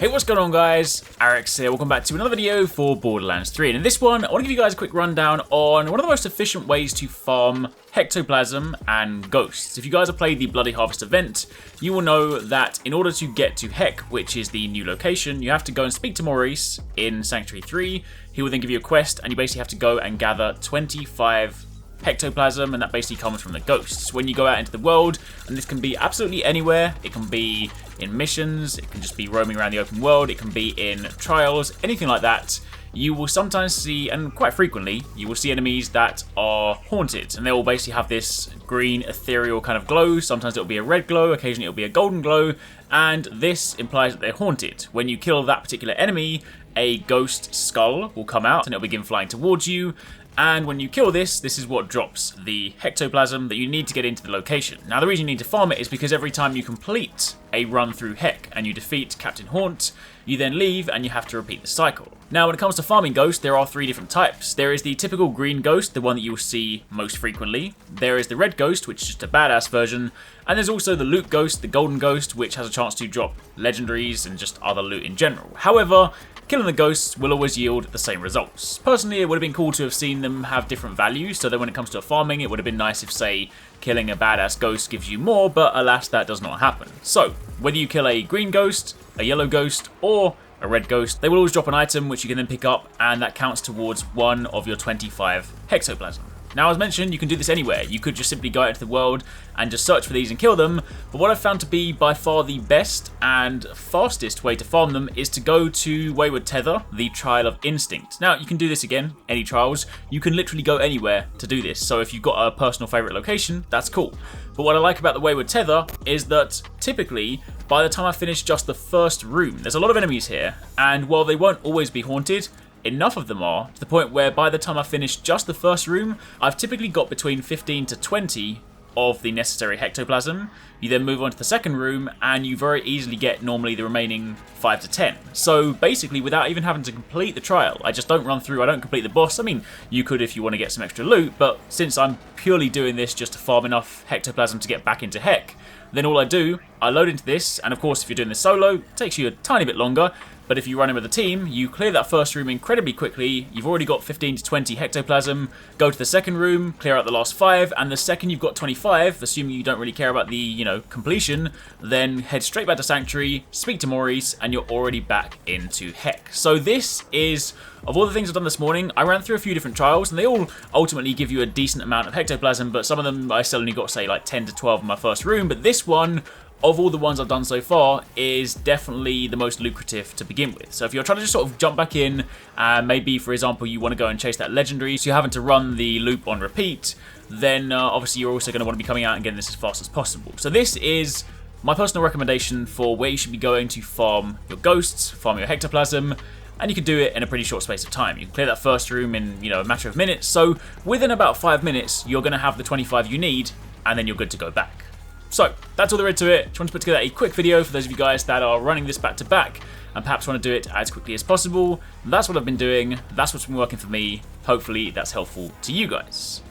Hey, what's going on guys? Arekkz here, welcome back to another video for Borderlands 3. And in this one, I want to give you guys a quick rundown on one of the most efficient ways to farm Hecktoplasm and Ghosts. If you guys have played the Bloody Harvest event, you will know that in order to get to Heck, which is the new location, you have to go and speak to Maurice in Sanctuary 3. He will then give you a quest, and you basically have to go and gather 25 Hecktoplasm, and that basically comes from the ghosts. When you go out into the world, and this can be absolutely anywhere, it can be in missions, it can just be roaming around the open world, it can be in trials, anything like that, you will sometimes see, and quite frequently, you will see enemies that are haunted, and they will basically have this green ethereal kind of glow. Sometimes it will be a red glow, occasionally it will be a golden glow, and this implies that they're haunted. When you kill that particular enemy, a ghost skull will come out and it'll begin flying towards you. And when you kill this is what drops the Hecktoplasm that you need to get into the location. Now the reason you need to farm it is because every time you complete a run through Heck and you defeat Captain Haunt, you then leave and you have to repeat the cycle. Now when it comes to farming ghosts, there are three different types. There is the typical green ghost, the one that you will see most frequently. There is the red ghost, which is just a badass version. And there's also the loot ghost, the golden ghost, which has a chance to drop legendaries and just other loot in general. However, killing the ghosts will always yield the same results. Personally, it would have been cool to have seen them have different values, so that when it comes to farming, it would have been nice if, say, killing a badass ghost gives you more, but alas, that does not happen. So, whether you kill a green ghost, a yellow ghost, or a red ghost, they will always drop an item which you can then pick up, and that counts towards one of your 25 Hecktoplasm. Now, as mentioned, you can do this anywhere. You could just simply go out into the world and just search for these and kill them, but what I've found to be by far the best and fastest way to farm them is to go to Wayward Tether, the Trial of Instinct. Now, you can do this again, any trials. You can literally go anywhere to do this, so if you've got a personal favourite location, that's cool. But what I like about the Wayward Tether is that, typically, by the time I finish just the first room, there's a lot of enemies here, and while they won't always be haunted, enough of them are, to the point where by the time I finish just the first room, I've typically got between 15 to 20 of the necessary Hecktoplasm. You then move on to the second room, and you very easily get normally the remaining 5 to 10. So basically, without even having to complete the trial, I just don't run through, I don't complete the boss. I mean, you could if you want to get some extra loot, but since I'm purely doing this just to farm enough Hecktoplasm to get back into Heck, then all I do, I load into this, and of course if you're doing this solo, it takes you a tiny bit longer, but if you run in with a team, you clear that first room incredibly quickly, you've already got 15 to 20 Hecktoplasm, go to the second room, clear out the last 5, and the second you've got 25, assuming you don't really care about the, completion, then head straight back to Sanctuary, speak to Maurice, and you're already back into Heck. So this is, of all the things I've done this morning, I ran through a few different trials, and they all ultimately give you a decent amount of Hecktoplasm, but some of them I still only got, say, like 10 to 12 in my first room, but this one, of all the ones I've done so far, is definitely the most lucrative to begin with. So if you're trying to just sort of jump back in, and maybe, for example, you want to go and chase that legendary, so you're having to run the loop on repeat, then obviously you're also going to want to be coming out and getting this as fast as possible. So this is my personal recommendation for where you should be going to farm your ghosts, farm your Hecktoplasm, and you can do it in a pretty short space of time. You can clear that first room in, a matter of minutes, so within about 5 minutes, you're going to have the 25 you need, and then you're good to go back. So, that's all there is to it. Just want to put together a quick video for those of you guys that are running this back to back and perhaps want to do it as quickly as possible. That's what I've been doing. That's what's been working for me. Hopefully, that's helpful to you guys.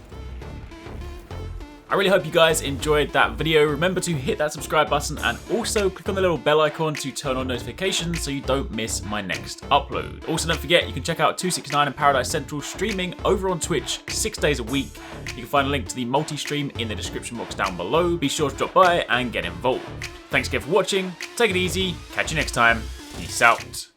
I really hope you guys enjoyed that video. Remember to hit that subscribe button and also click on the little bell icon to turn on notifications so you don't miss my next upload. Also, don't forget, you can check out TwoSixNine and Paradise Central streaming over on Twitch 6 days a week. You can find a link to the multi-stream in the description box down below. Be sure to drop by and get involved. Thanks again for watching. Take it easy. Catch you next time. Peace out.